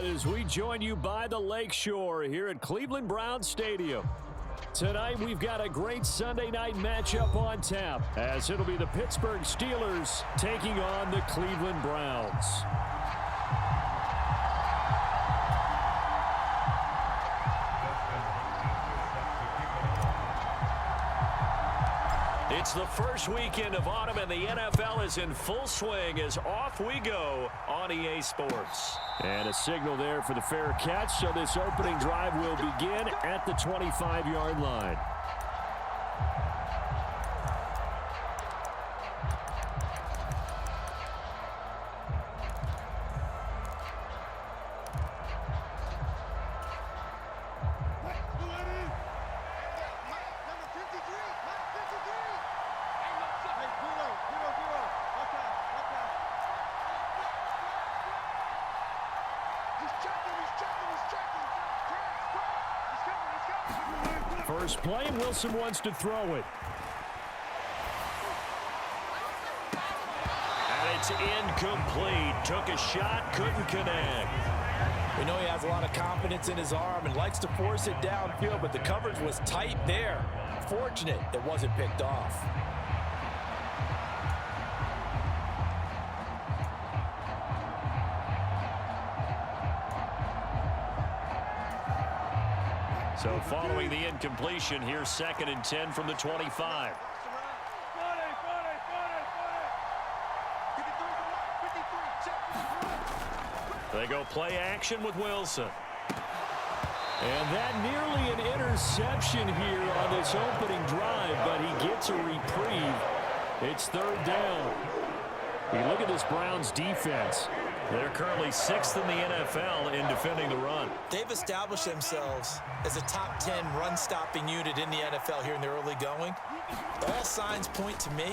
as we join you by the Lakeshore here at Cleveland Browns Stadium. Tonight, we've got a great Sunday night matchup on tap, as it'll be the Pittsburgh Steelers taking on the Cleveland Browns. It's the first weekend of autumn, and the NFL is in full swing as off we go on EA Sports. And a signal there for the fair catch, so this opening drive will begin at the 25-yard line. First play, and Wilson wants to throw it. And it's incomplete. Took a shot, couldn't connect. We know he has a lot of confidence in his arm and likes to force it downfield, but the coverage was tight there. Fortunate it wasn't picked off. So following the incompletion, here's 2nd and 10 from the 25. They go play action with Wilson. And that nearly an interception here on this opening drive, but he gets a reprieve. It's 3rd down. You look at this Browns defense. They're currently 6th in the NFL in defending the run. They've established themselves as a top 10 run-stopping unit in the NFL here in the early going. All signs point to me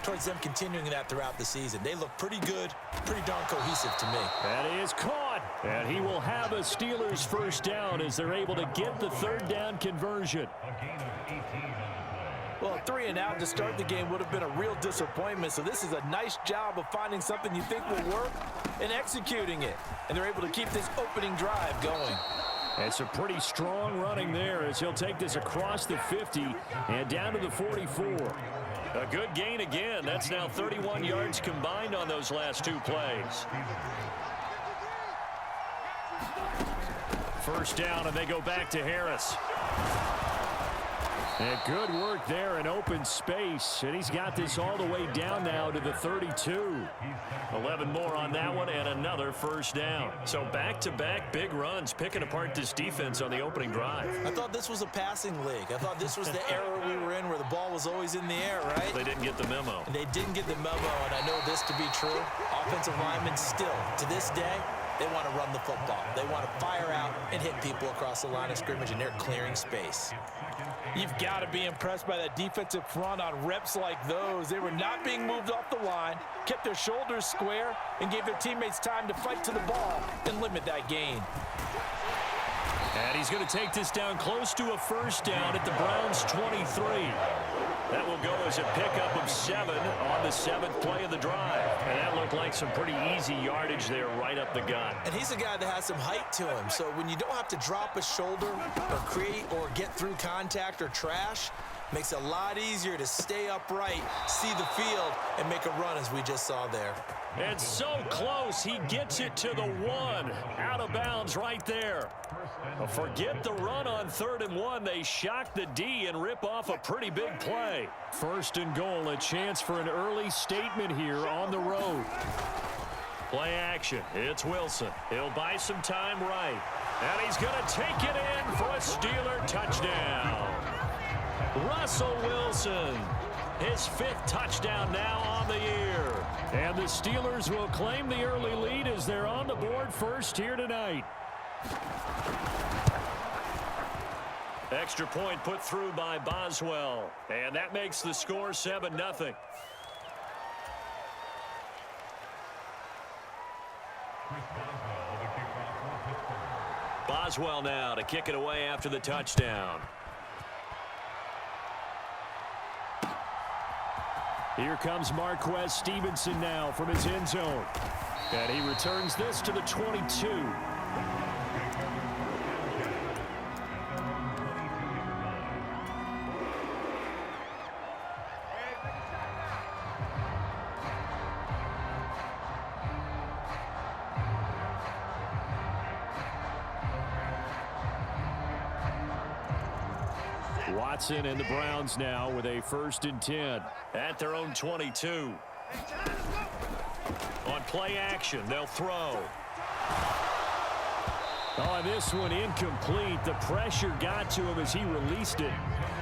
towards them continuing that throughout the season. They look pretty good, pretty darn cohesive to me. That is caught, and he will have a Steelers first down as they're able to get the 3rd down conversion. Well, 3 and out to start the game would have been a real disappointment, so this is a nice job of finding something you think will work and executing it. And they're able to keep this opening drive going. It's a pretty strong running there as he'll take this across the 50 and down to the 44. A good gain again. That's now 31 yards combined on those last 2 plays. First down, and they go back to Harris. And good work there in open space, and he's got this all the way down now to the 32. 11 more on that one, and another first down. So back-to-back big runs, picking apart this defense on the opening drive. I thought this was a passing league. I thought this was the era we were in where the ball was always in the air, right? They didn't get the memo. And they didn't get the memo, and I know this to be true. Offensive linemen still, to this day, they want to run the football. They want to fire out and hit people across the line of scrimmage, and they're clearing space. You've got to be impressed by that defensive front on reps like those. They were not being moved off the line, kept their shoulders square, and gave their teammates time to fight to the ball and limit that gain. And he's going to take this down close to a first down at the Browns' 23. That will go as a pickup of 7 on the 7th play of the drive. And that looked like some pretty easy yardage there right up the gut. And he's a guy that has some height to him. So when you don't have to drop a shoulder or create or get through contact or trash, makes it a lot easier to stay upright, see the field, and make a run as we just saw there. And so close, he gets it to the 1. Out of bounds right there. Forget the run on 3rd and 1. They shock the D and rip off a pretty big play. 1st and goal, a chance for an early statement here on the road. Play action. It's Wilson. He'll buy some time right. And he's going to take it in for a Steeler touchdown. Russell Wilson, his 5th touchdown now on the year. And the Steelers will claim the early lead as they're on the board first here tonight. Extra point put through by Boswell. And that makes the score 7-0. Boswell now to kick it away after the touchdown. Here comes Marquez Stevenson now from his end zone. And he returns this to the 22. Watson and the Browns now with a 1st and 10 at their own 22. On play action, they'll throw. Oh, this one incomplete. The pressure got to him as he released it,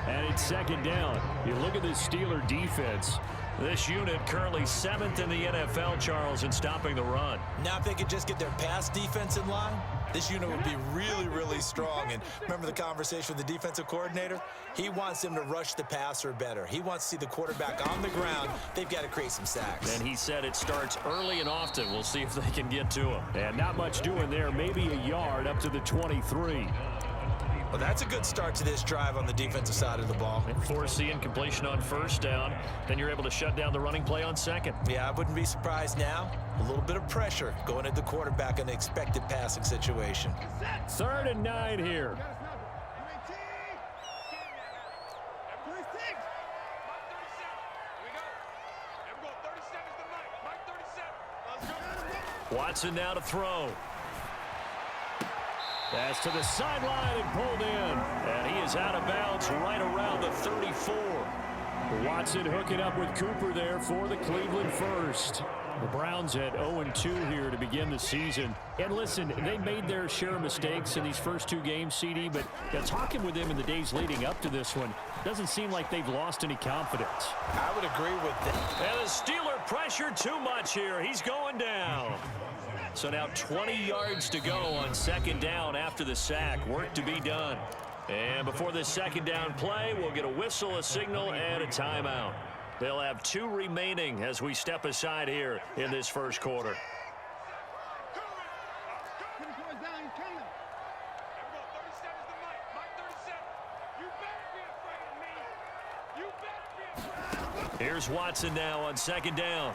and it's 2nd down. You look at this Steeler defense. This unit currently 7th in the NFL, Charles, in stopping the run. Now if they could just get their pass defense in line, this unit would be really, really strong. And remember the conversation with the defensive coordinator? He wants them to rush the passer better. He wants to see the quarterback on the ground. They've got to create some sacks. And he said it starts early and often. We'll see if they can get to him. And not much doing there. Maybe a yard up to the 23. Well, that's a good start to this drive on the defensive side of the ball. Forcing completion on 1st down. Then you're able to shut down the running play on 2nd. Yeah, I wouldn't be surprised now. A little bit of pressure going at the quarterback in an expected passing situation. 3rd and 9 here. Watson now to throw. That's to the sideline and pulled in. And he is out of bounds right around the 34. Watson hooking up with Cooper there for the Cleveland first. The Browns at 0-2 here to begin the season. And listen, they made their share of mistakes in these first 2 games, CD, but talking with them in the days leading up to this one, doesn't seem like they've lost any confidence. I would agree with that. And the Steeler pressure too much here. He's going down. So now 20 yards to go on 2nd down after the sack. Work to be done. And before this 2nd down play, we'll get a whistle, a signal, and a timeout. They'll have 2 remaining as we step aside here in this 1st quarter. Here's Watson now on 2nd down.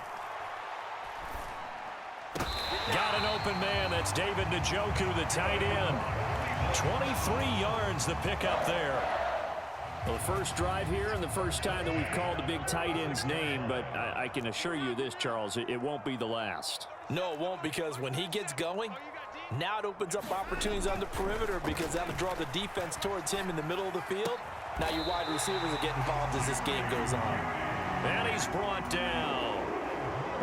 Got an open man. That's David Njoku, the tight end. 23 yards the pickup there. Well, the first drive here and the first time that we've called the big tight end's name, but I can assure you this, Charles, it won't be the last. No, it won't, because when he gets going, now it opens up opportunities on the perimeter because that'll draw the defense towards him in the middle of the field. Now your wide receivers are getting involved as this game goes on. And he's brought down.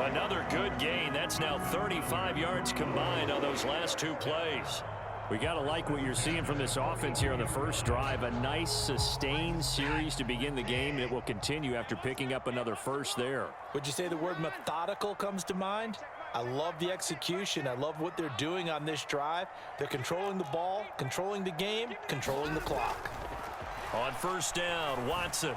Another good gain. That's now 35 yards combined on those last 2 plays. We got to like what you're seeing from this offense here on the first drive. A nice sustained series to begin the game. It will continue after picking up another first there. Would you say the word methodical comes to mind? I love the execution. I love what they're doing on this drive. They're controlling the ball, controlling the game, controlling the clock. On 1st down, Watson.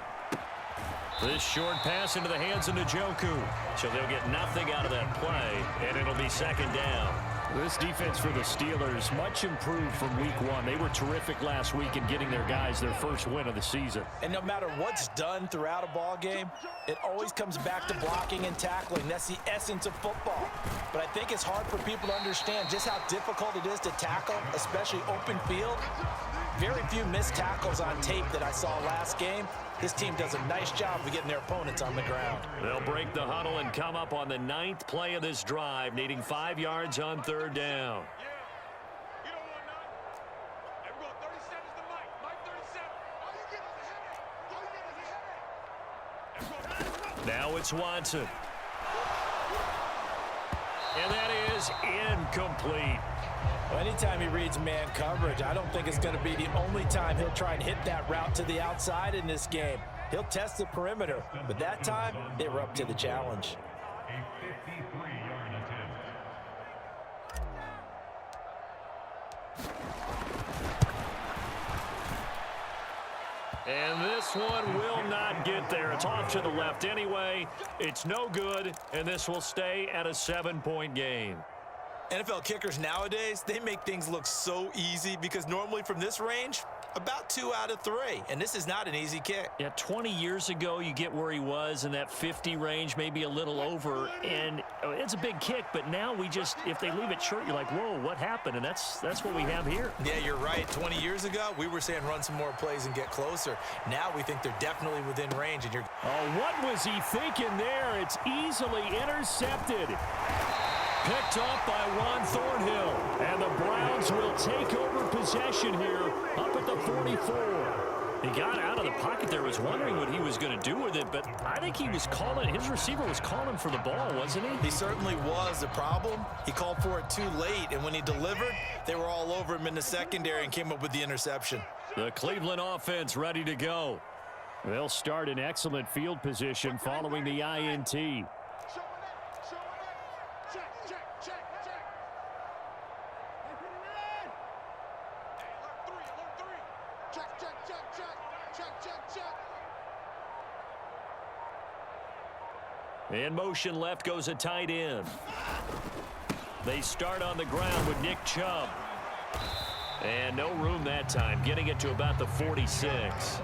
This short pass into the hands of Njoku. So they'll get nothing out of that play, and it'll be 2nd down. This defense for the Steelers, much improved from week 1. They were terrific last week in getting their guys their first win of the season. And no matter what's done throughout a ball game, it always comes back to blocking and tackling. That's the essence of football. But I think it's hard for people to understand just how difficult it is to tackle, especially open field. Very few missed tackles on tape that I saw last game. This team does a nice job of getting their opponents on the ground. They'll break the huddle and come up on the 9th play of this drive, needing 5 yards on 3rd down. Now it's Watson. And that is incomplete. Well, anytime he reads man coverage, I don't think it's going to be the only time he'll try and hit that route to the outside in this game. He'll test the perimeter, but that time they were up to the challenge. And this one will not get there. It's off to the left anyway. It's no good, and this will stay at a 7-point game. NFL kickers nowadays, they make things look so easy because normally from this range, about 2 out of 3. And this is not an easy kick. Yeah, 20 years ago, you get where he was in that 50 range, maybe a little over. And it's a big kick, but now we just, if they leave it short, you're like, whoa, what happened? And that's what we have here. Yeah, you're right. 20 years ago, we were saying run some more plays and get closer. Now we think they're definitely within range. And you're... Oh, what was he thinking there? It's easily intercepted. Picked off by Ron Thornhill. And the Browns will take over possession here up at the 44. He got out of the pocket there, was wondering what he was going to do with it, but I think he was calling, his receiver was calling for the ball, wasn't he? He certainly was. The problem, he called for it too late, and when he delivered, they were all over him in the secondary and came up with the interception. The Cleveland offense ready to go. They'll start in excellent field position following the INT. In motion left goes a tight end. They start on the ground with Nick Chubb. And no room that time, getting it to about the 46.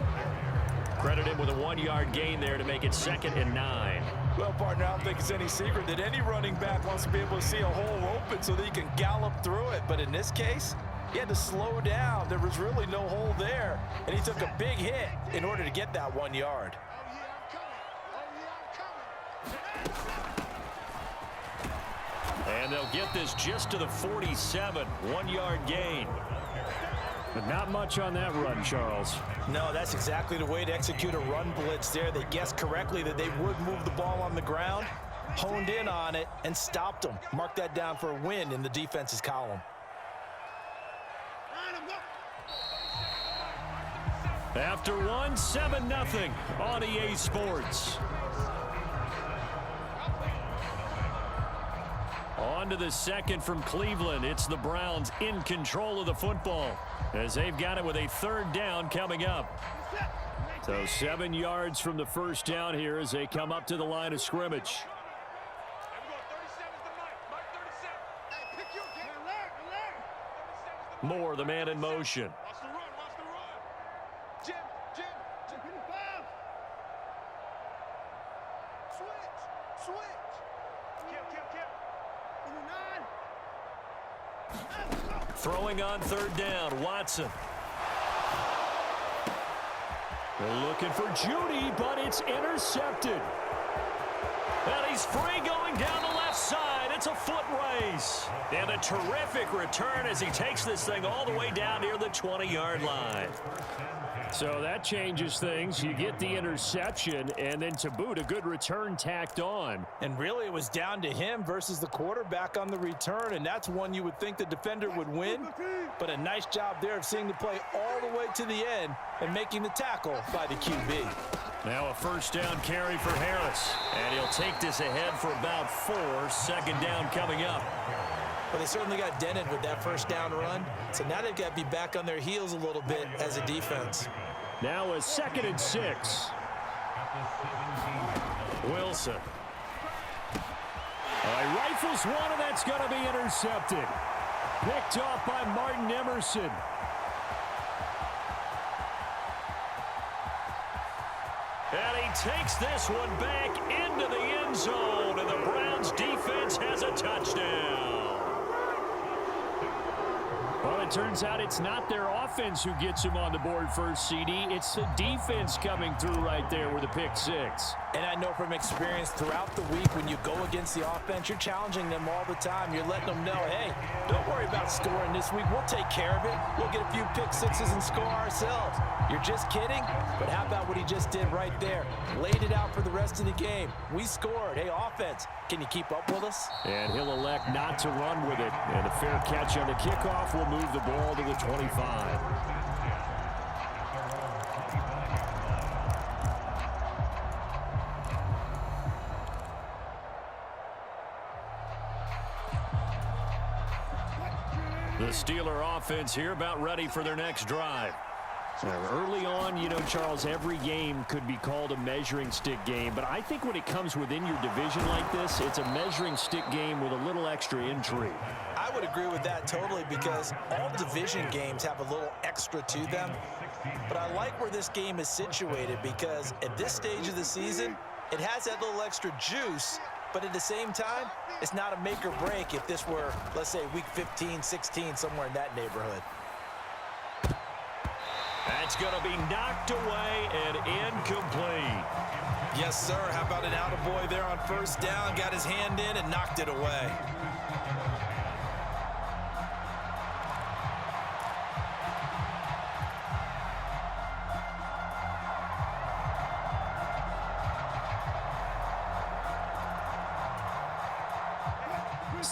Credit him with a 1-yard gain there to make it 2nd and 9. Well, partner, I don't think it's any secret that any running back wants to be able to see a hole open so that he can gallop through it. But in this case, he had to slow down. There was really no hole there. And he took a big hit in order to get that 1 yard. And they'll get this just to the 47, 1-yard gain. But not much on that run, Charles. No, that's exactly the way to execute a run blitz there. They guessed correctly that they would move the ball on the ground, honed in on it, and stopped them. Mark that down for a win in the defense's column. After one, 7-0 on EA Sports. On to the second from Cleveland. It's the Browns in control of the football as they've got it with a 3rd down coming up. So 7 yards from the first down here as they come up to the line of scrimmage. Moore, the man in motion. Throwing on 3rd down, Watson. They're looking for Judy, but it's intercepted. And he's free going down the left side. It's a foot race. And a terrific return as he takes this thing all the way down near the 20-yard line. So that changes things. You get the interception, and then to boot, a good return tacked on. And really, it was down to him versus the quarterback on the return, and that's one you would think the defender would win. But a nice job there of seeing the play all the way to the end and making the tackle by the QB. Now a 1st down carry for Harris. And he'll take this ahead for about 4. 2nd down coming up. Well, they certainly got dented with that 1st down run. So now they've got to be back on their heels a little bit as a defense. Now a 2nd and 6. Wilson. He rifles one, and that's going to be intercepted. Picked off by Martin Emerson. And he takes this one back into the end zone, and the Browns defense has a touchdown. Well, it turns out it's not their offense who gets him on the board first, CD. It's the defense coming through right there with a pick 6. And I know from experience throughout the week when you go against the offense, you're challenging them all the time. You're letting them know, hey, don't worry about scoring this week. We'll take care of it. We'll get a few pick 6s and score ourselves. You're just kidding? But how about what he just did right there? Laid it out for the rest of the game. We scored. Hey, offense, can you keep up with us? And he'll elect not to run with it. And a fair catch on the kickoff will move the ball to the 25. The Steeler offense here about ready for their next drive. Early on, you know, Charles, every game could be called a measuring stick game, but I think when it comes within your division like this, it's a measuring stick game with a little extra intrigue. I would agree with that totally because all division games have a little extra to them, but I like where this game is situated because at this stage of the season, it has that little extra juice, but at the same time, it's not a make or break if this were, let's say, week 15, 16, somewhere in that neighborhood. That's going to be knocked away and incomplete. Yes, sir. How about an attaboy there on 1st down? Got his hand in and knocked it away.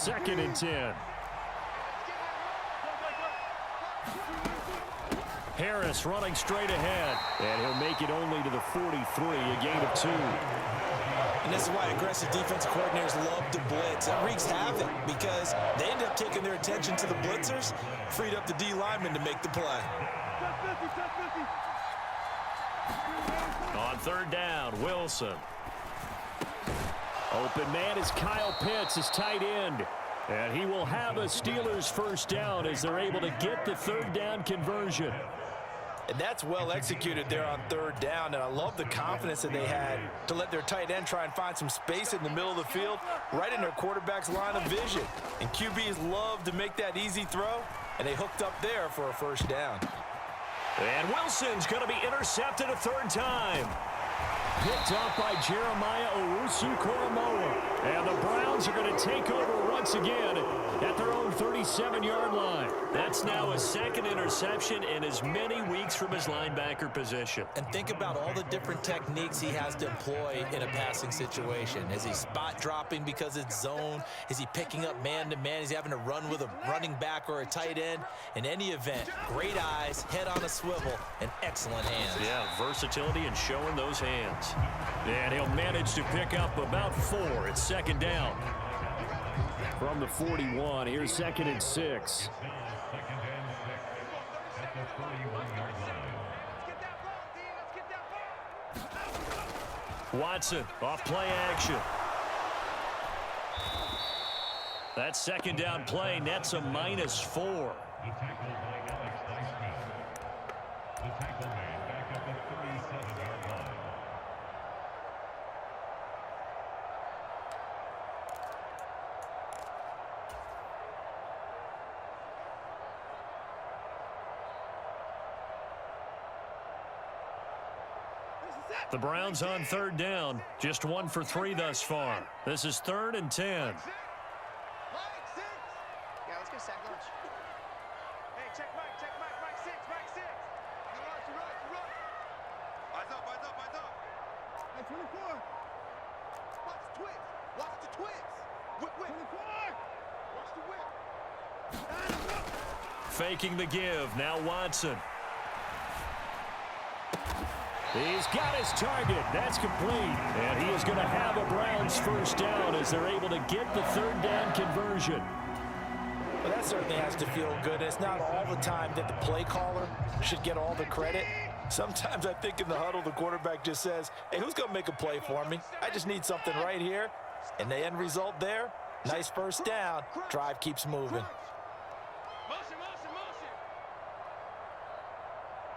2nd and 10. Harris running straight ahead, and he'll make it only to the 43, a gain of 2. And this is why aggressive defense coordinators love to blitz. That wreaks havoc because they end up taking their attention to the blitzers, freed up the D lineman to make the play. On 3rd down, Wilson. Open man is Kyle Pitts, his tight end. And he will have a Steelers 1st down as they're able to get the 3rd down conversion. And that's well executed there on 3rd down. And I love the confidence that they had to let their tight end try and find some space in the middle of the field, right in their quarterback's line of vision. And QBs love to make that easy throw, and they hooked up there for a 1st down. And Wilson's going to be intercepted a 3rd time. Picked up by Jeremiah Owusu-Koramoah. And the Browns are going to take over once again at their own 37-yard line. That's now his 2nd interception in as many weeks from his linebacker position. And think about all the different techniques he has to employ in a passing situation. Is he spot dropping because it's zone? Is he picking up man-to-man? Is he having to run with a running back or a tight end? In any event, great eyes, head on a swivel, and excellent hands. Yeah, versatility and showing those hands. And he'll manage to pick up about 4. It's 2nd down. From the 41, here's 2nd and 6. Watson off play action. That 2nd down play nets a -4. The Browns on 3rd down, just 1 for 3 thus far. This is 3rd and 10. Yeah, let's get sack lunch. Hey, check Mike, Mike 6, Mike 6. You run. Eyes up. Hey, 24. Watch the twins. Whip. 24. Watch the whip. Faking the give, now Watson. He's got his target. That's complete. And he is going to have a Browns 1st down as they're able to get the 3rd down conversion. Well, that certainly has to feel good. It's not all the time that the play caller should get all the credit. Sometimes I think in the huddle, the quarterback just says, hey, who's going to make a play for me? I just need something right here. And the end result there, nice 1st down. Drive keeps moving. Motion.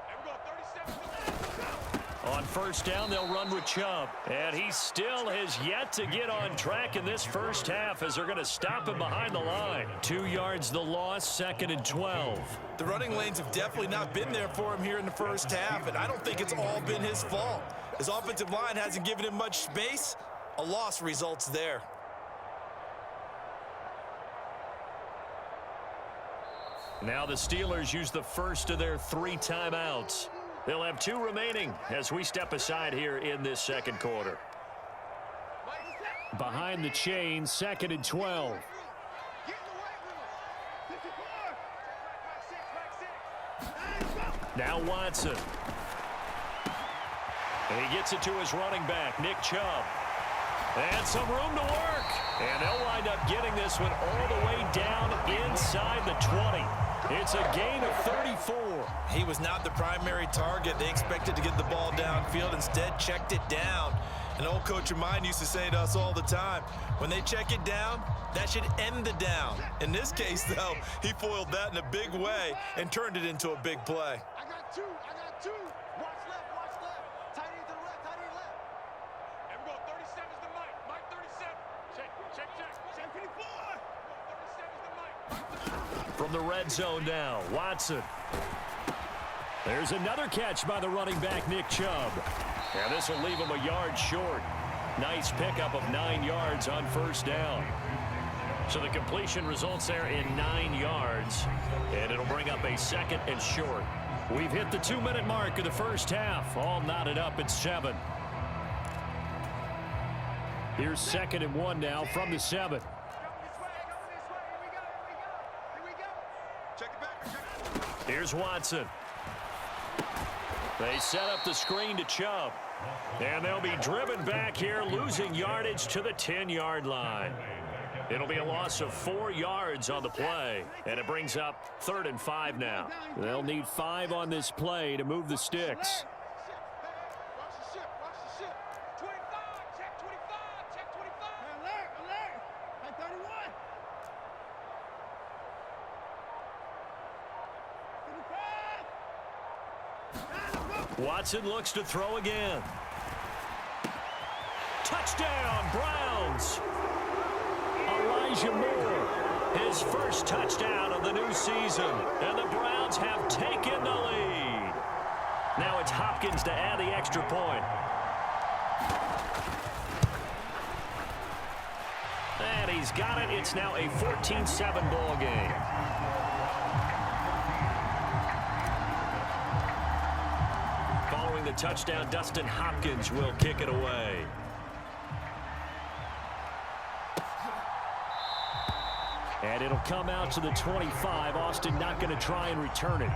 And we go 37. On 1st down, they'll run with Chubb. And he still has yet to get on track in this 1st half as they're going to stop him behind the line. 2 yards the loss, 2nd and 12. The running lanes have definitely not been there for him here in the 1st half, and I don't think it's all been his fault. His offensive line hasn't given him much space. A loss results there. Now the Steelers use the 1st of their 3 timeouts. They'll have 2 remaining as we step aside here in this 2nd quarter. Behind the chain, 2nd and 12. Now Watson. And he gets it to his running back, Nick Chubb. And some room to work. And they'll wind up getting this one all the way down inside the 20. It's a gain of 34. He was not the primary target. They expected to get the ball downfield. Instead, checked it down. An old coach of mine used to say to us all the time, when they check it down, that should end the down. In this case, though, he foiled that in a big way and turned it into a big play. I got two. Watch left. Tight end to the left. And we go 37's the Mike 37. Check 54. 37's the Mike. From the red zone now, Watson. There's another catch by the running back, Nick Chubb. And this will leave him a yard short. Nice pickup of 9 yards on 1st down. So the completion results there in 9 yards. And it'll bring up a 2nd and short. We've hit the 2-minute mark of the 1st half. All knotted up at 7. Here's 2nd and 1 now from the 7. Here's Watson. They set up the screen to Chubb. And they'll be driven back here, losing yardage to the 10-yard line. It'll be a loss of 4 yards on the play, and it brings up 3rd and 5 now. They'll need 5 on this play to move the sticks. Watch the ship. Watch the ship. 25. Check 25. Check 25. Alert. Alert. Like 31. 25. Watson looks to throw again. Touchdown, Browns. Elijah Moore, his first touchdown of the new season, and the Browns have taken the lead. Now it's Hopkins to add the extra point. And he's got it. It's now a 14-7 ball game. Following the touchdown, Dustin Hopkins will kick it away. And it'll come out to the 25. Austin not going to try and return it.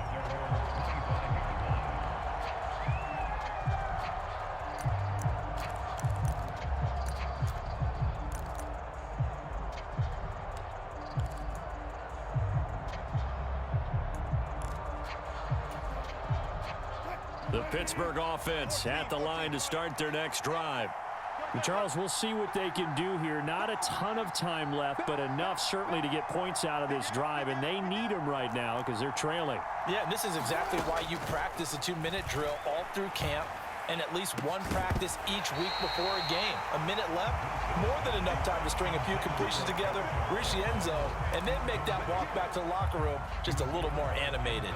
The Pittsburgh offense at the line to start their next drive. Charles, we'll see what they can do here. Not a ton of time left, but enough certainly to get points out of this drive, and they need them right now because they're trailing. Yeah, and this is exactly why you practice a 2-minute drill all through camp and at least one practice each week before a game. A minute left, more than enough time to string a few completions together, reach the end zone, and then make that walk back to the locker room just a little more animated.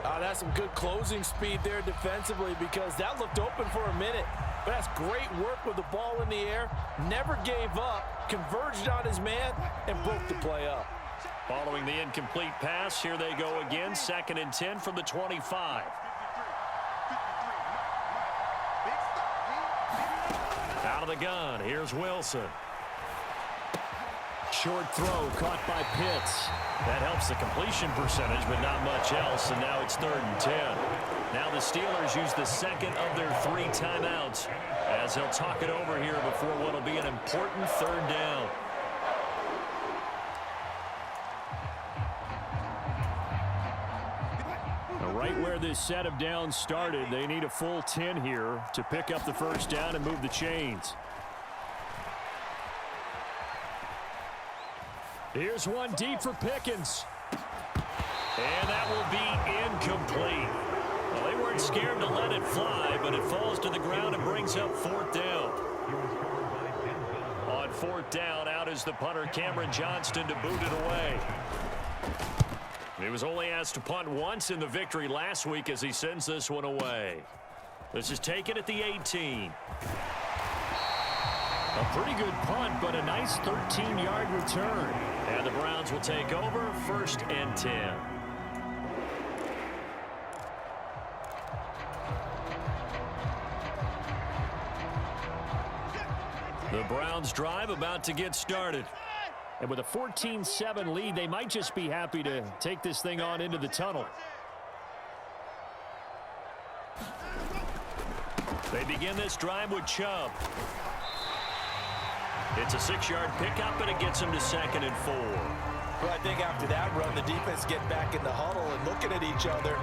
That's some good closing speed there defensively because that looked open for a minute. But that's great work with the ball in the air. Never gave up, converged on his man, and broke the play up. Following the incomplete pass, here they go again. 2nd and 10 from the 25. Out of the gun, here's Wilson. Short throw caught by Pitts. That helps the completion percentage, but not much else, and now it's 3rd and 10. Now the Steelers use the second of their 3 timeouts as they'll talk it over here before what will be an important 3rd down. Right where this set of downs started, they need a full 10 here to pick up the 1st down and move the chains. Here's one deep for Pickens. And that will be incomplete. Well, they weren't scared to let it fly, but it falls to the ground and brings up 4th down. On 4th down, out is the punter Cameron Johnston to boot it away. He was only asked to punt once in the victory last week as he sends this one away. This is taken at the 18. A pretty good punt, but a nice 13-yard return. And the Browns will take over 1st and 10. The Browns drive about to get started. And with a 14-7 lead, they might just be happy to take this thing on into the tunnel. They begin this drive with Chubb. It's a 6-yard pickup, and it gets them to 2nd and 4. Well, I think after that run, the defense get back in the huddle and looking at each other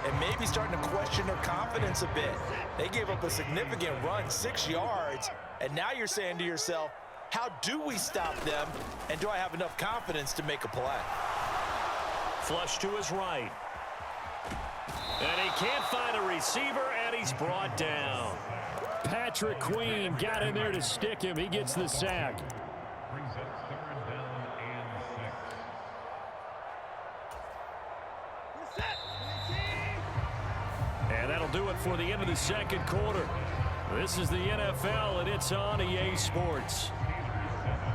and maybe starting to question their confidence a bit. They gave up a significant run, 6 yards, and now you're saying to yourself, how do we stop them, and do I have enough confidence to make a play? Flush to his right. And he can't find a receiver, and he's brought down. Patrick Queen got in there to stick him. He gets the sack. And that'll do it for the end of the 2nd quarter. This is the NFL, and it's on EA Sports.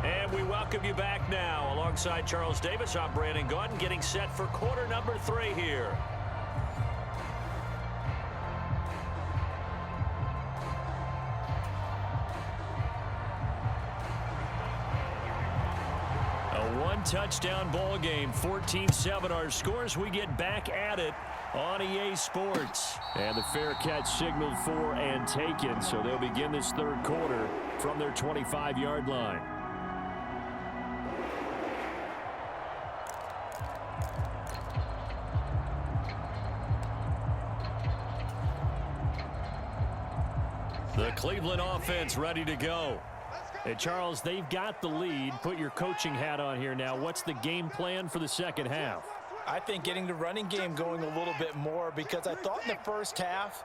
And we welcome you back now. Alongside Charles Davis, I'm Brandon Gaudin, getting set for quarter number 3 here. A one-touchdown ball game. 14-7 our scores. We get back at it on EA Sports. And the fair catch signaled for and taken, so they'll begin this third quarter from their 25-yard line. The Cleveland offense ready to go. Hey, Charles, they've got the lead. Put your coaching hat on here now. What's the game plan for the second half? I think getting the running game going a little bit more, because I thought in the first half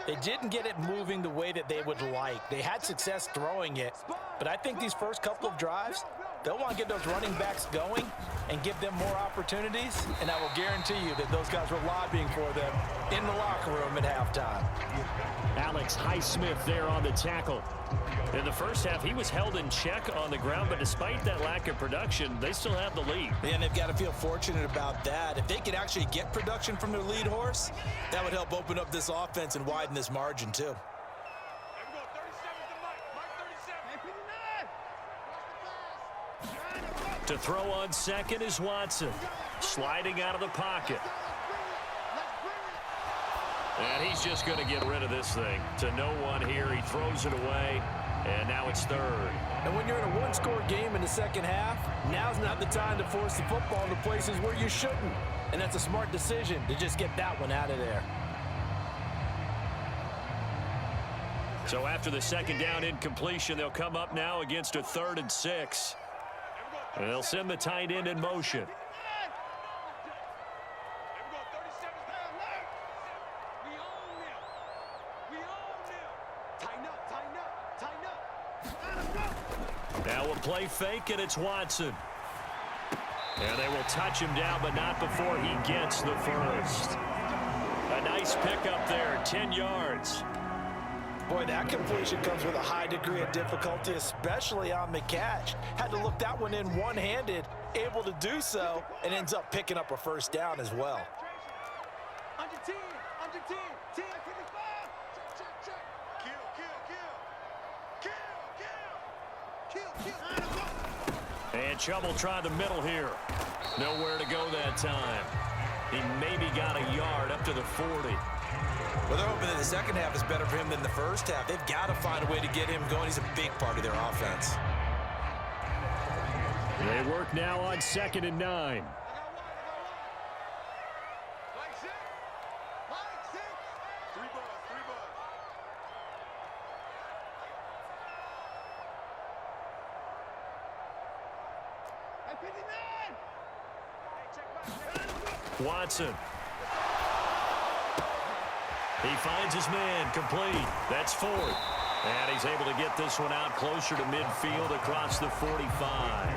they didn't get it moving the way that they would like. They had success throwing it, but I think these first couple of drives, they'll want to get those running backs going and give them more opportunities, and I will guarantee you that those guys were lobbying for them in the locker room at halftime. Alex Highsmith there on the tackle. In the first half, he was held in check on the ground, but despite that lack of production, they still have the lead. And they've got to feel fortunate about that. If they could actually get production from their lead horse, that would help open up this offense and widen this margin too. To throw on second is Watson. Sliding out of the pocket. And he's just going to get rid of this thing. To no one here. He throws it away. And now it's third. And when you're in a one-score game in the second half, now's not the time to force the football into places where you shouldn't. And that's a smart decision to just get that one out of there. So after the second down incompletion, they'll come up now against a 3rd and 6. And they'll send the tight end in motion. Now a play fake, and it's Watson. And they will touch him down, but not before he gets the first. A nice pickup there, 10 yards. Boy, that completion comes with a high degree of difficulty, especially on the catch. Had to look that one in one-handed, able to do so, and ends up picking up a first down as well. Under 10, 10, 55. Check. Kill. And Chubb will try the middle here. Nowhere to go that time. He maybe got a yard up to the 40. Well, they're hoping that the second half is better for him than the first half. They've got to find a way to get him going. He's a big part of their offense. They work now on 2nd and 9. Watson. He finds his man, complete. That's 4th. And he's able to get this one out closer to midfield across the 45.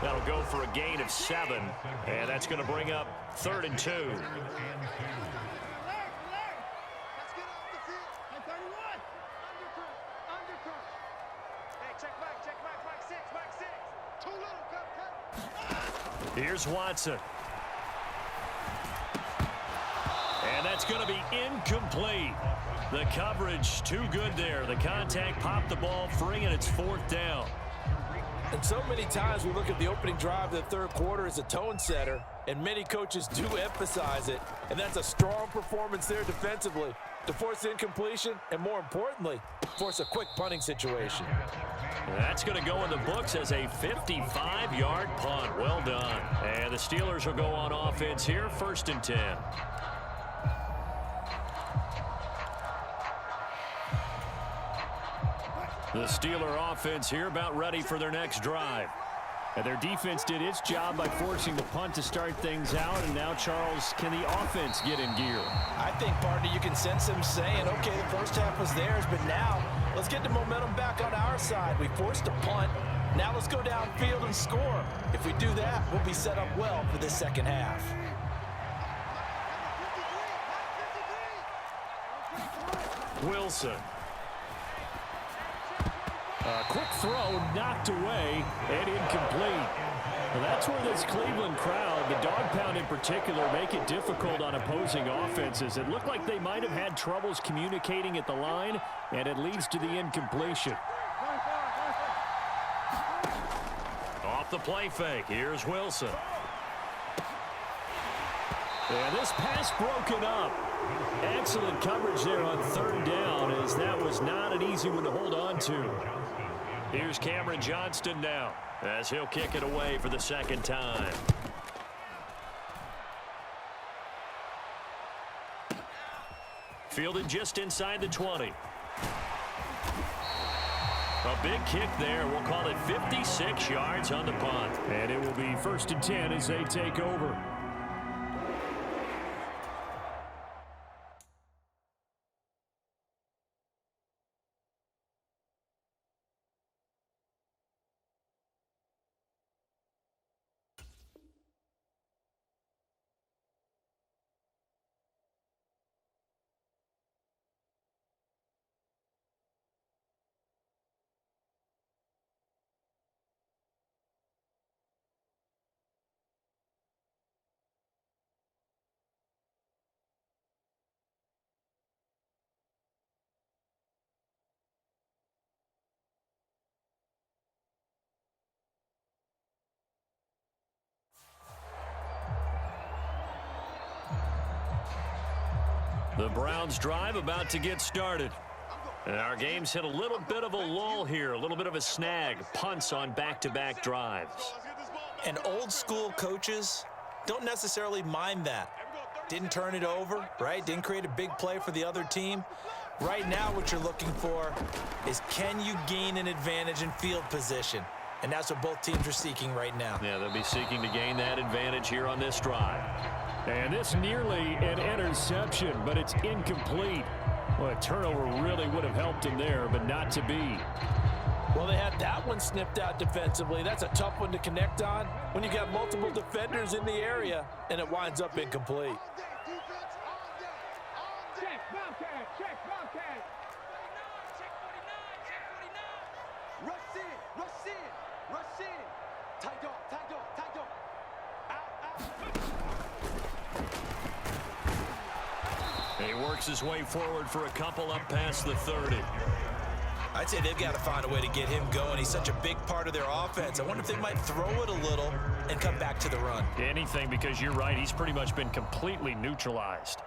That'll go for a gain of 7. And that's going to bring up 3rd and 2. Here's Watson. And that's going to be incomplete. The coverage too good there. The contact popped the ball free, and it's 4th down. And so many times we look at the opening drive of the third quarter as a tone setter, and many coaches do emphasize it. And that's a strong performance there defensively to force incompletion and, more importantly, force a quick punting situation. That's going to go in the books as a 55-yard punt. Well done. And the Steelers will go on offense here, 1st and 10. The Steeler offense here about ready for their next drive. And their defense did its job by forcing the punt to start things out. And now, Charles, can the offense get in gear? I think, partner, you can sense them saying, okay, the first half was theirs, but now let's get the momentum back on our side. We forced a punt. Now let's go downfield and score. If we do that, we'll be set up well for this second half. Wilson. A quick throw knocked away and incomplete. Well, that's where this Cleveland crowd, the dog pound in particular, make it difficult on opposing offenses. It looked like they might have had troubles communicating at the line, and it leads to the incompletion. Off the play fake. Here's Wilson. And this pass broken up. Excellent coverage there on third down, as that was not an easy one to hold on to. Here's Cameron Johnston now, as he'll kick it away for the second time. Fielded just inside the 20. A big kick there. We'll call it 56 yards on the punt. And it will be 1st and 10 as they take over. The Browns drive about to get started. And our game's hit a little bit of a lull here, a little bit of a snag. Punts on back-to-back drives. And old school coaches don't necessarily mind that. Didn't turn it over, right? Didn't create a big play for the other team. Right now what you're looking for is, can you gain an advantage in field position? And that's what both teams are seeking right now. Yeah, they'll be seeking to gain that advantage here on this drive. And this nearly an interception, but it's incomplete. Well, a turnover really would have helped him there, but not to be. Well, they had that one snipped out defensively. That's a tough one to connect on when you got multiple defenders in the area, and it winds up incomplete. Check Bobcat, check Bobcat. Check 49, check 49. Rush in, rush in, rush in. Tight dog, tight dog, tight dog. He works his way forward for a couple up past the 30. I'd say they've got to find a way to get him going. He's such a big part of their offense. I wonder if they might throw it a little and come back to the run. Anything, because you're right, he's pretty much been completely neutralized.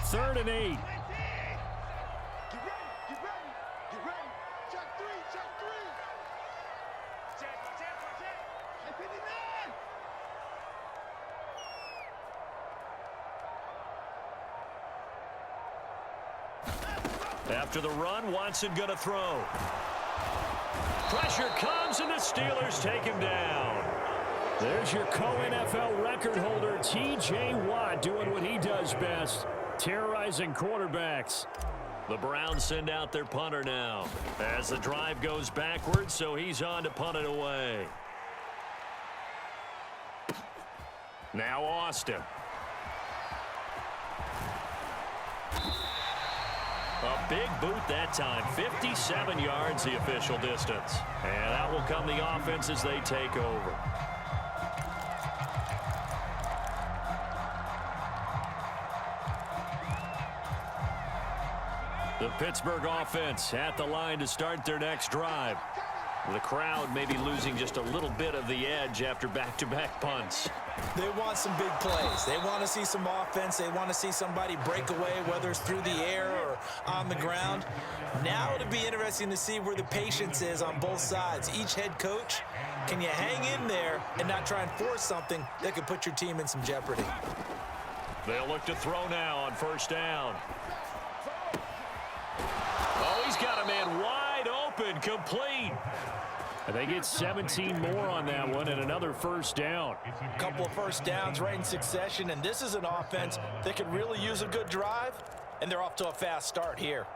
Third and 8. Get ready, get ready, get ready. Check three, check three. Check 59. After the run, Watson going to throw. Pressure comes, and the Steelers take him down. There's your co-NFL record holder, T.J. Watt, doing what he does best, terrorizing quarterbacks. The Browns send out their punter now as the drive goes backwards, so he's on to punt it away. Now Austin. A big boot that time, 57 yards the official distance. And that will come the offense as they take over. The Pittsburgh offense at the line to start their next drive. The crowd may be losing just a little bit of the edge after back-to-back punts. They want some big plays. They want to see some offense. They want to see somebody break away, whether it's through the air or on the ground. Now it'll be interesting to see where the patience is on both sides. Each head coach, can you hang in there and not try and force something that could put your team in some jeopardy? They'll look to throw now on first down. Oh, he's got a man wide open, complete. They get 17 more on that one and another first down. A couple of first downs right in succession, and this is an offense that could really use a good drive, and they're off to a fast start here.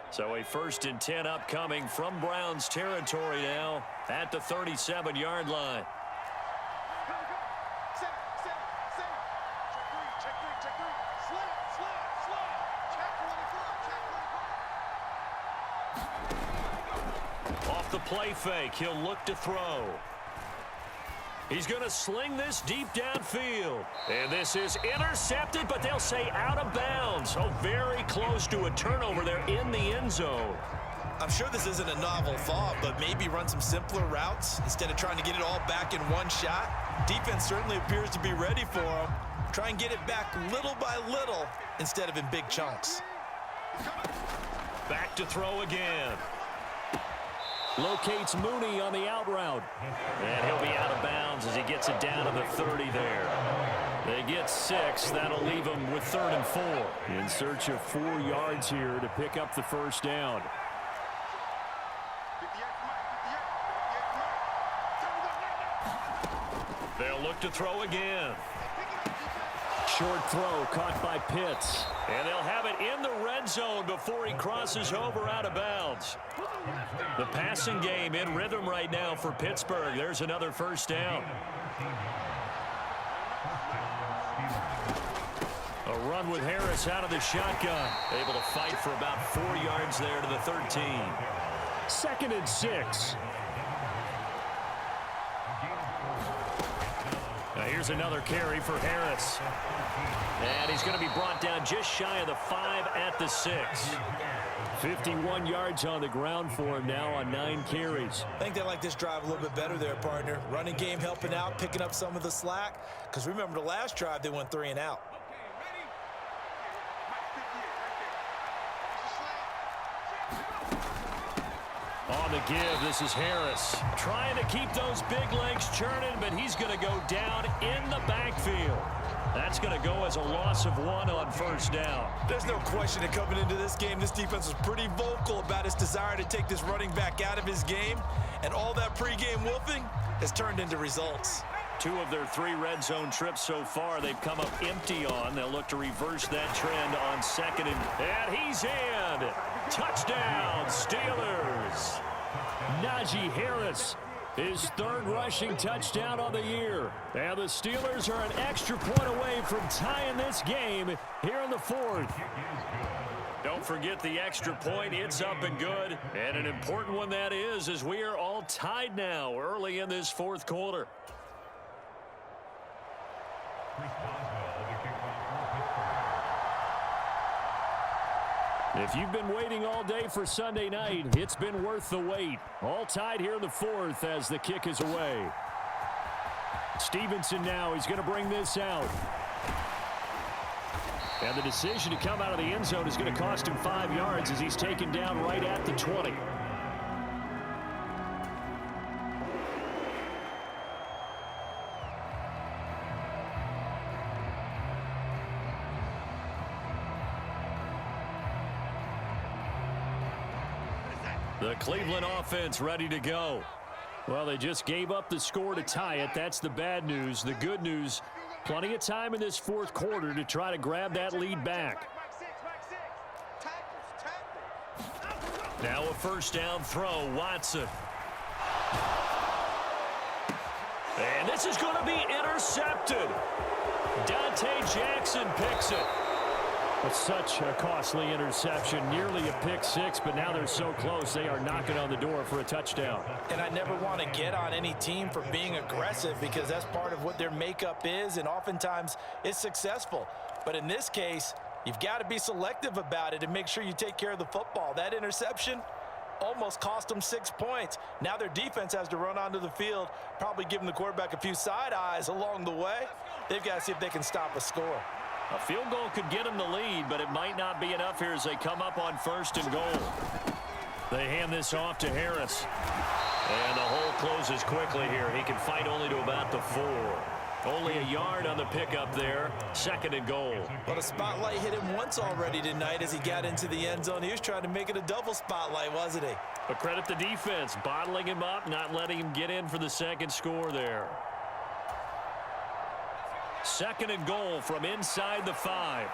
So a 1st and 10 upcoming from Browns territory now at the 37-yard line. Off the play fake, he'll look to throw. He's going to sling this deep downfield. And this is intercepted, but they'll say out of bounds. Oh, very close to a turnover there in the end zone. I'm sure this isn't a novel thought, but maybe run some simpler routes instead of trying to get it all back in one shot. Defense certainly appears to be ready for him. Try and get it back little by little instead of in big chunks. Back to throw again. Locates Mooney on the out route. And he'll be out of bounds as he gets it down to the 30 there. They get 6. That'll leave them with 3rd and 4. In search of 4 yards here to pick up the first down. They'll look to throw again. Short throw caught by Pitts. And they'll have it in the red zone before he crosses over out of bounds. The passing game in rhythm right now for Pittsburgh. There's another first down. A run with Harris out of the shotgun. Able to fight for about 4 yards there to the 13. 2nd and 6. Now here's another carry for Harris. And he's going to be brought down just shy of the 5 at the 6. 51 yards on the ground for him now on 9 carries. I think they like this drive a little bit better there, partner. Running game helping out, picking up some of the slack. Because remember the last drive, they went 3 and out. On the give, this is Harris. Trying to keep those big legs churning, but he's going to go down in the backfield. That's going to go as a loss of 1 on first down. There's no question that coming into this game, this defense was pretty vocal about its desire to take this running back out of his game. And all that pregame wolfing has turned into results. 2 of their 3 red zone trips so far, they've come up empty on. They'll look to reverse that trend on 2nd and he's in. Touchdown, Steelers. Najee Harris, his 3rd rushing touchdown on the year. And the Steelers are an extra point away from tying this game here in the 4th. Don't forget the extra point. It's up and good. And an important one that is, as we are all tied now early in this 4th quarter. If you've been waiting all day for Sunday night, it's been worth the wait. All tied here in the 4th as the kick is away. Stevenson now, he's going to bring this out. And the decision to come out of the end zone is going to cost him 5 yards as he's taken down right at the 20. The Cleveland offense ready to go. Well, they just gave up the score to tie it. That's the bad news. The good news, plenty of time in this 4th quarter to try to grab that lead back. Now a first down throw, Watson. And this is going to be intercepted. Dante Jackson picks it. It's such a costly interception, nearly a pick 6, but now they're so close they are knocking on the door for a touchdown. And I never want to get on any team for being aggressive because that's part of what their makeup is, and oftentimes it's successful. But in this case, you've got to be selective about it and make sure you take care of the football. That interception almost cost them 6 points. Now their defense has to run onto the field, probably giving the quarterback a few side eyes along the way. They've got to see if they can stop a score. A field goal could get them the lead, but it might not be enough here as they come up on 1st and goal. They hand this off to Harris. And the hole closes quickly here. He can fight only to about the 4. Only a yard on the pickup there. 2nd and goal. But a spotlight hit him once already tonight as he got into the end zone. He was trying to make it a double spotlight, wasn't he? But credit the defense, bottling him up, not letting him get in for the 2nd score there. 2nd and goal from inside the 5.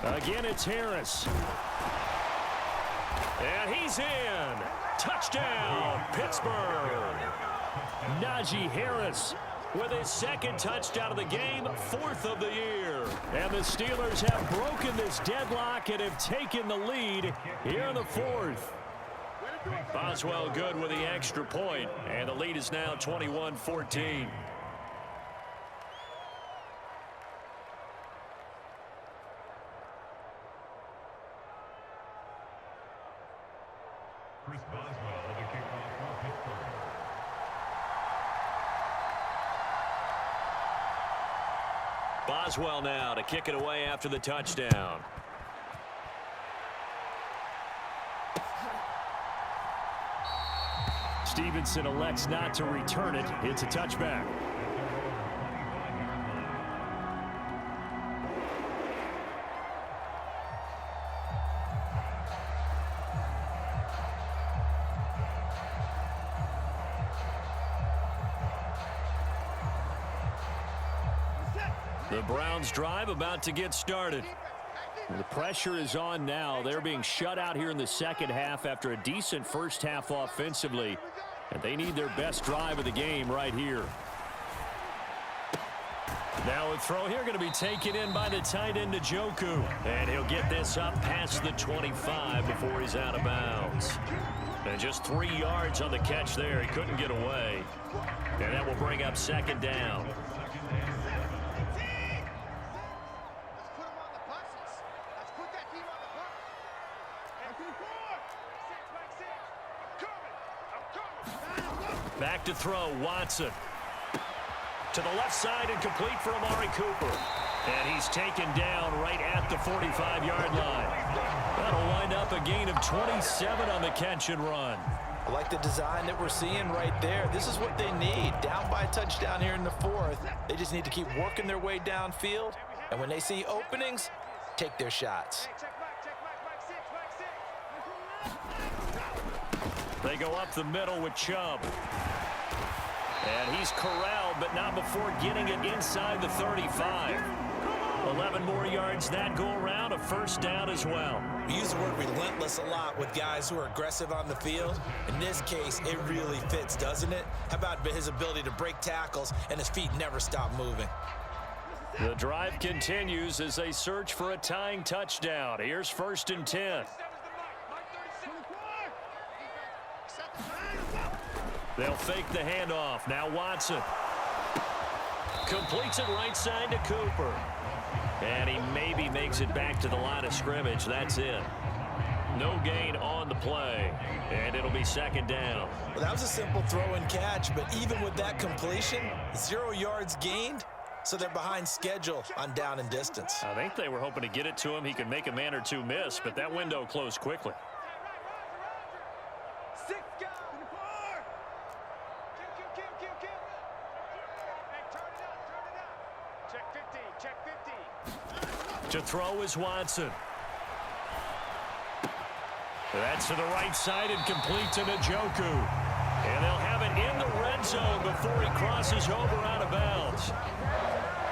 Again, it's Harris. And he's in. Touchdown, Pittsburgh. Najee Harris with his 2nd touchdown of the game, 4th of the year. And And the Steelers have broken this deadlock and have taken the lead here in the fourth. Boswell good with the extra point, and the lead is now 21-14. Boswell now to kick it away after the touchdown. Stevenson elects not to return it. It's a touchback. The Browns drive about to get started. The pressure is on now. They're being shut out here in the second half after a decent first half offensively. And they need their best drive of the game right here. Now a throw here going to be taken in by the tight end Njoku. And he'll get this up past the 25 before he's out of bounds. And just 3 yards on the catch there. He couldn't get away. And that will bring up second down. Back to throw, Watson. To the left side and complete for Amari Cooper. And he's taken down right at the 45-yard line. That'll wind up a gain of 27 on the catch and run. I like the design that we're seeing right there. This is what they need. Down by a touchdown here in the fourth. They just need to keep working their way downfield. And when they see openings, take their shots. They go up the middle with Chubb. And he's corralled, but not before getting it inside the 35. 11 more yards that go around, a first down as well. We use the word relentless a lot with guys who are aggressive on the field. In this case, it really fits, doesn't it? How about his ability to break tackles and his feet never stop moving? The drive continues as they search for a tying touchdown. Here's 1st and 10. They'll fake the handoff. Now Watson. Completes it right side to Cooper. And he maybe makes it back to the line of scrimmage. That's it. No gain on the play. And it'll be second down. Well, that was a simple throw and catch, but even with that completion, 0 yards gained, so they're behind schedule on down and distance. I think they were hoping to get it to him. He could make a man or two miss, but that window closed quickly. To throw is Watson. That's to the right side and complete to Njoku. And they'll have it in the red zone before he crosses over out of bounds.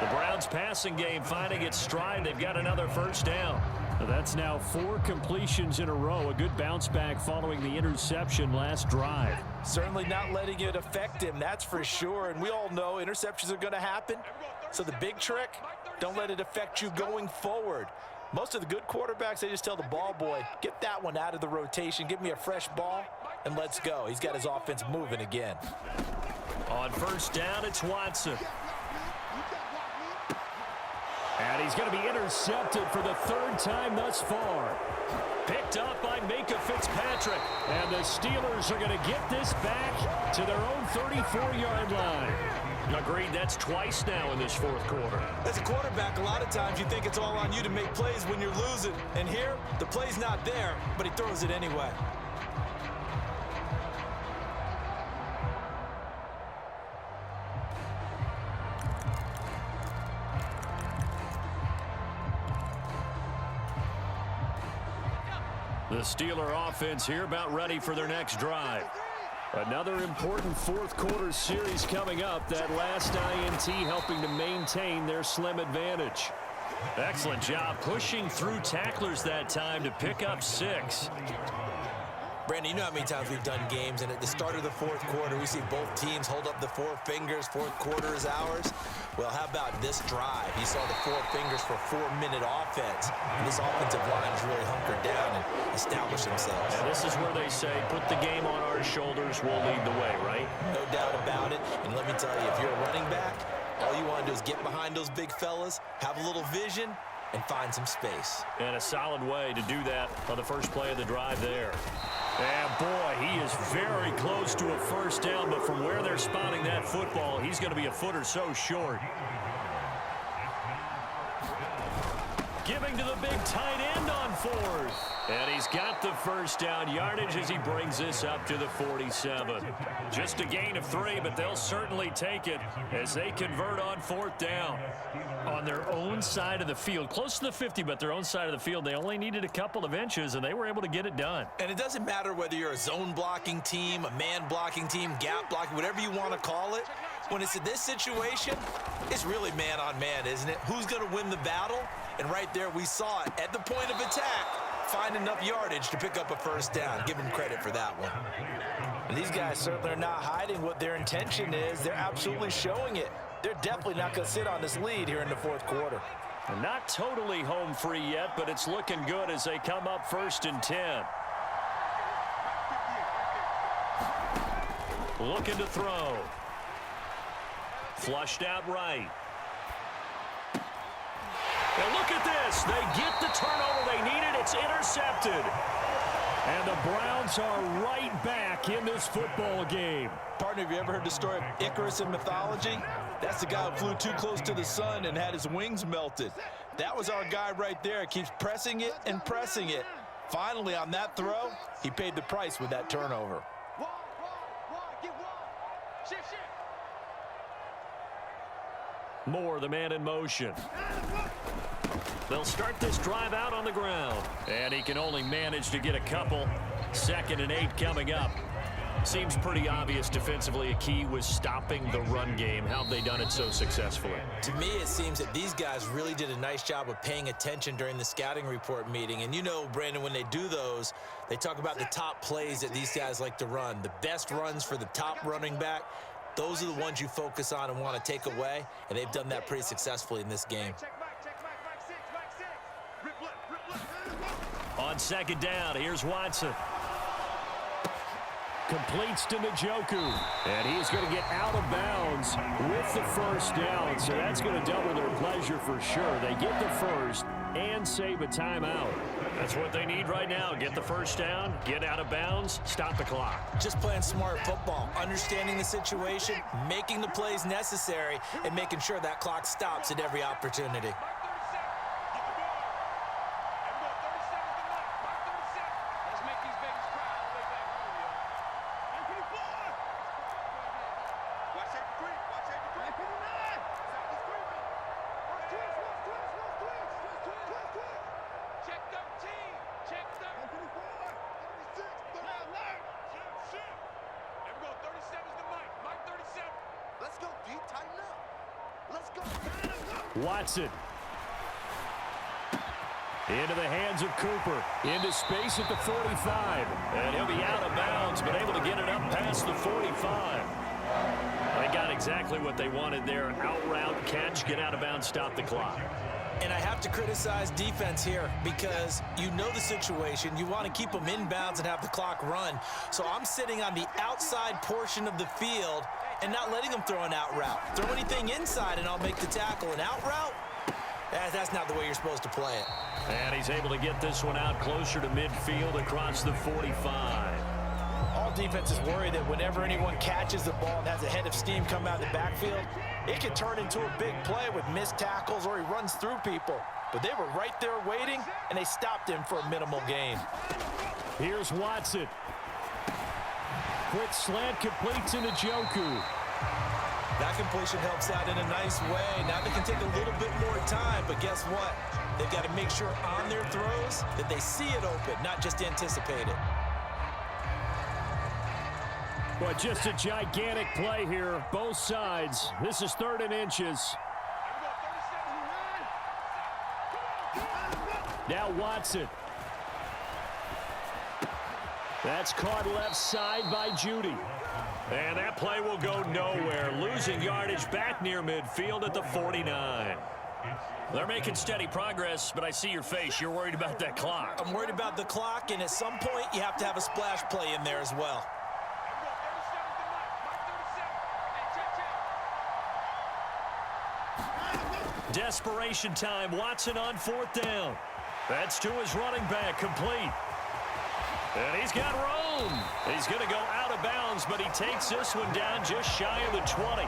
The Browns passing game finding its stride. They've got another first down. That's now 4 completions in a row. A good bounce back following the interception last drive. Certainly not letting it affect him, that's for sure. And we all know interceptions are going to happen. So the big trick, don't let it affect you going forward. Most of the good quarterbacks, they just tell the ball boy, get that one out of the rotation, give me a fresh ball, and let's go. He's got his offense moving again. On first down, it's Watson. And he's going to be intercepted for the 3rd time thus far. Picked up by Micah Fitzpatrick. And the Steelers are going to get this back to their own 34-yard line. Agreed, that's twice now in this 4th quarter. As a quarterback, a lot of times you think it's all on you to make plays when you're losing. And here, the play's not there, but he throws it anyway. The Steeler offense here about ready for their next drive. Another important 4th quarter series coming up. That last INT helping to maintain their slim advantage. Excellent job pushing through tacklers that time to pick up 6. Brandon, you know how many times we've done games, and at the start of the 4th quarter, we see both teams hold up the 4 fingers, 4th quarter is ours. Well, how about this drive? You saw the four fingers for 4-minute offense. And this offensive line has really hunkered down and established themselves. And this is where they say, put the game on our shoulders, we'll lead the way, right? No doubt about it. And let me tell you, if you're a running back, all you want to do is get behind those big fellas, have a little vision, and find some space. And a solid way to do that on the first play of the drive there. And boy, he is very close to a first down, but from where they're spotting that football, he's going to be a foot or so short. Giving to the big tight end on fourth. And he's got the first down yardage as he brings this up to the 47. Just a gain of 3, but they'll certainly take it as they convert on fourth down. On their own side of the field, close to the 50, but their own side of the field, they only needed a couple of inches, and they were able to get it done. And it doesn't matter whether you're a zone blocking team, a man blocking team, gap blocking, whatever you want to call it. When it's in this situation, it's really man on man, isn't it? Who's going to win the battle? And right there, we saw it at the point of attack, find enough yardage to pick up a first down. Give them credit for that one. And these guys certainly are not hiding what their intention is. They're absolutely showing it. They're definitely not going to sit on this lead here in the fourth quarter. And not totally home free yet, but it's looking good as they come up 1st and 10. Looking to throw. Flushed out right. And look at this. They get the turnover they needed. It's intercepted. And the Browns are right back in this football game. Partner, have you ever heard the story of Icarus in mythology? That's the guy who flew too close to the sun and had his wings melted. That was our guy right there. Keeps pressing it and pressing it. Finally, on that throw, he paid the price with that turnover. Moore, the man in motion. They'll start this drive out on the ground. And he can only manage to get a couple. 2nd and 8 coming up. Seems pretty obvious defensively a key was stopping the run game. How have they done it so successfully? To me, it seems that these guys really did a nice job of paying attention during the scouting report meeting. And you know, Brandon, when they do those, they talk about the top plays that these guys like to run. The best runs for the top running back. Those are the ones you focus on and want to take away. And they've done that pretty successfully in this game. On 2nd down, here's Watson. Completes to Njoku. And he's going to get out of bounds with the first down. So that's going to double their pleasure for sure. They get the first and save a timeout. That's what they need right now. Get the first down, get out of bounds, stop the clock. Just playing smart football, understanding the situation, making the plays necessary, and making sure that clock stops at every opportunity. Watson. Into the hands of Cooper. Into space at the 45. And he'll be out of bounds, but able to get it up past the 45. They got exactly what they wanted there. Out route, catch, get out of bounds, stop the clock. And I have to criticize defense here because you know the situation. You want to keep them inbounds and have the clock run. So I'm sitting on the outside portion of the field and not letting them throw an out route. Throw anything inside and I'll make the tackle. An out route? That's not the way you're supposed to play it. And he's able to get this one out closer to midfield across the 45. All defenses worry that whenever anyone catches the ball and has a head of steam come out of the backfield, it can turn into a big play with missed tackles or he runs through people. But they were right there waiting, and they stopped him for a minimal gain. Here's Watson. Quick slant completes into Njoku. That completion helps out in a nice way. Now they can take a little bit more time, but guess what? They've got to make sure on their throws that they see it open, not just anticipate it. But just a gigantic play here, both sides. This is 3rd and inches. Now Watson. That's caught left side by Judy. And that play will go nowhere. Losing yardage back near midfield at the 49. They're making steady progress, but I see your face. You're worried about that clock. I'm worried about the clock, and at some point, you have to have a splash play in there as well. Desperation time. Watson on 4th down. That's to his running back, complete. And he's got room. He's going to go out of bounds, but he takes this one down just shy of the 20.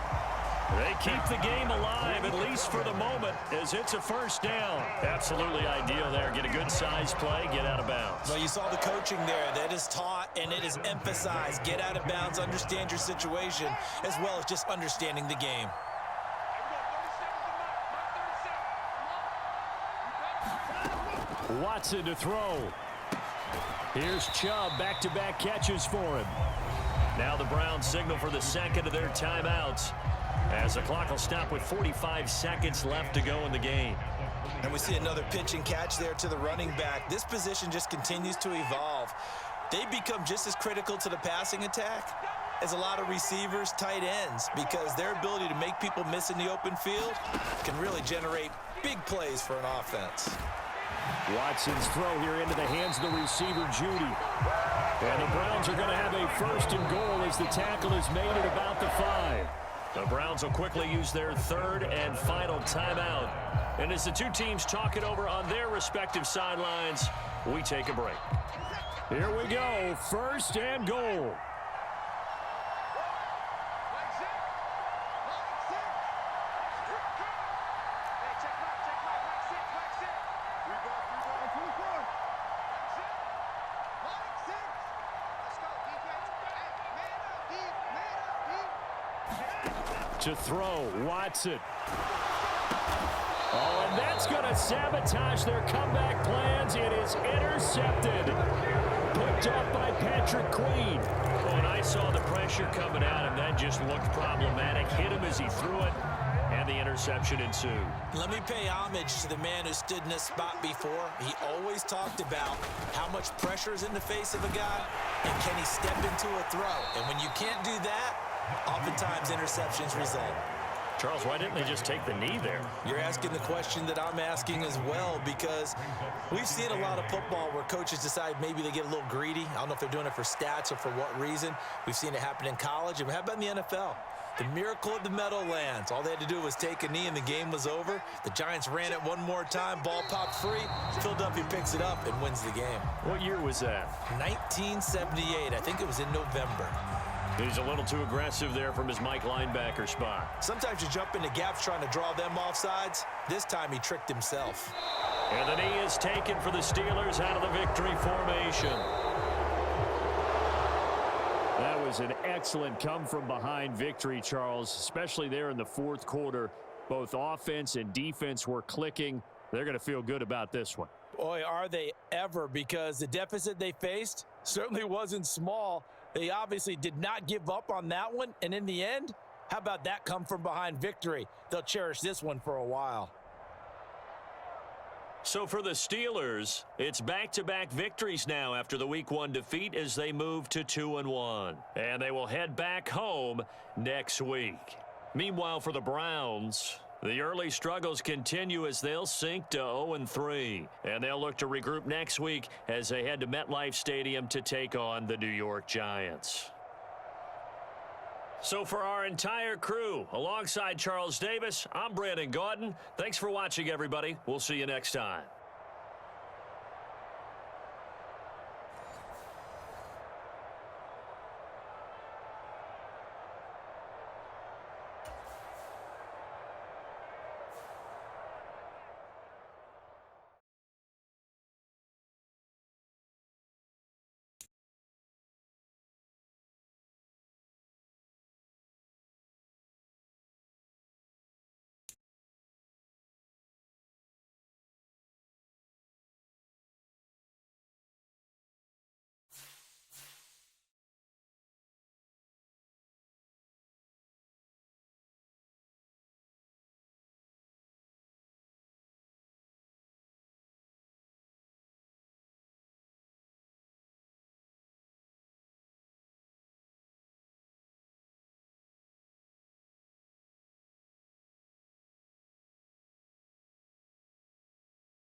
They keep the game alive, at least for the moment, as it's a 1st down. Absolutely ideal there. Get a good size play, get out of bounds. Well, you saw the coaching there. That is taught and it is emphasized. Get out of bounds, understand your situation, as well as just understanding the game. Watson to throw. Here's Chubb, back-to-back catches for him. Now the Browns signal for the second of their timeouts, as the clock will stop with 45 seconds left to go in the game. And we see another pitch and catch there to the running back. This position just continues to evolve. They become just as critical to the passing attack as a lot of receivers, tight ends, because their ability to make people miss in the open field can really generate big plays for an offense. Watson's throw here into the hands of the receiver, Judy. And the Browns are going to have a 1st and goal as the tackle is made at about the 5. The Browns will quickly use their 3rd and final timeout. And as the two teams talk it over on their respective sidelines, we take a break. Here we go, 1st and goal. To throw, Watson. Oh, and that's going to sabotage their comeback plans. It is intercepted. Picked up by Patrick Queen. When I saw the pressure coming at him, that just looked problematic. Hit him as he threw it, and the interception ensued. Let me pay homage to the man who stood in this spot before. He always talked about how much pressure is in the face of a guy, and can he step into a throw. And when you can't do that, oftentimes interceptions result. Charles, why didn't they just take the knee there? You're asking the question that I'm asking as well, because we've seen a lot of football where coaches decide maybe they get a little greedy. I don't know if they're doing it for stats or for what reason. We've seen it happen in college, and how about in the NFL? The miracle of the Meadowlands. All they had to do was take a knee and the game was over. The Giants ran it one more time. Ball popped free. Philadelphia picks it up and wins the game. What year was that? 1978. I think it was in November. He's a little too aggressive there from his Mike linebacker spot. Sometimes you jump into gaps trying to draw them off sides. This time he tricked himself. And the knee is taken for the Steelers out of the victory formation. That was an excellent come-from-behind victory, Charles, especially there in the 4th quarter. Both offense and defense were clicking. They're going to feel good about this one. Boy, are they ever, because the deficit they faced certainly wasn't small. They obviously did not give up on that one, and in the end, how about that come-from-behind victory? They'll cherish this one for a while. So for the Steelers, it's back-to-back victories now after the Week 1 defeat as they move to 2-1. And they will head back home next week. Meanwhile, for the Browns, the early struggles continue as they'll sink to 0-3. And they'll look to regroup next week as they head to MetLife Stadium to take on the New York Giants. So for our entire crew, alongside Charles Davis, I'm Brandon Gaudin. Thanks for watching, everybody. We'll see you next time.